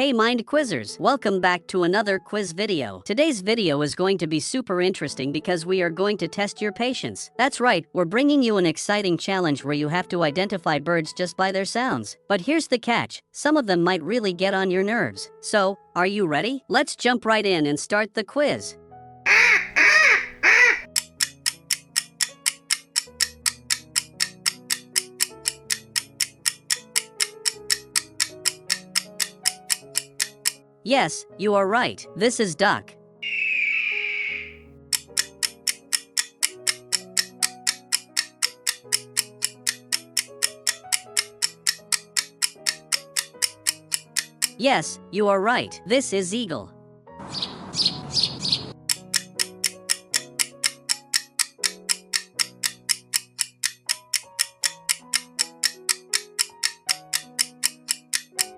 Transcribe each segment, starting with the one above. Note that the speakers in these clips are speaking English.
Hey Mind Quizzers, welcome back to another quiz video. Today's video is going to be super interesting because we are going to test your patience. That's right, we're bringing you an exciting challenge where you have to identify birds just by their sounds. But here's the catch, some of them might really get on your nerves. So, are you ready? Let's jump right in and start the quiz. Yes, you are right. This is duck. Yes, you are right. This is eagle.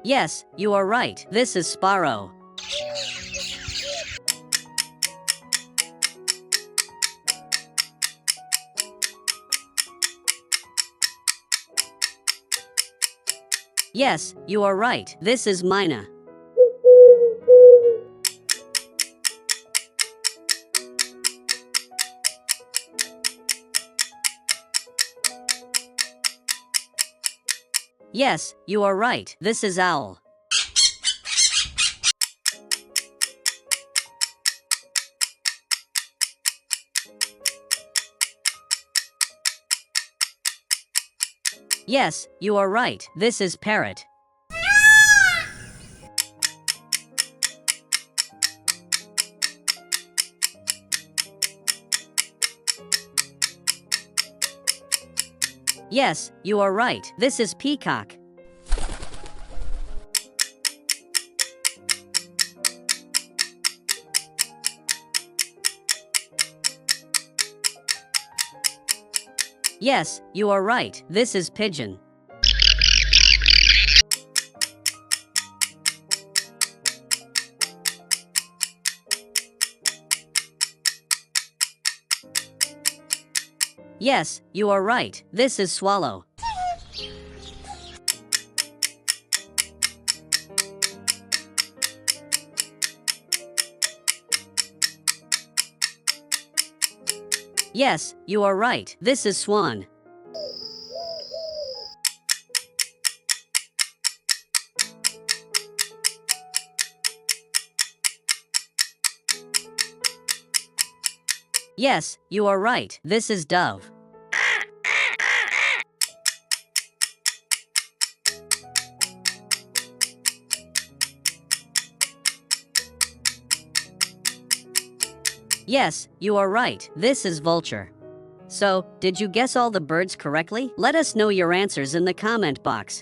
Yes, you are right. This is sparrow. Yes, you are right. This is myna. Yes, you are right. This is owl. Yes, you are right. This is parrot. Yes, you are right. This is peacock. Yes, you are right. This is pigeon. Yes, you are right. This is swallow. Yes, you are right. This is swan. Yes, you are right. This is dove. Yes, you are right. This is vulture. So, did you guess all the birds correctly? Let us know your answers in the comment box.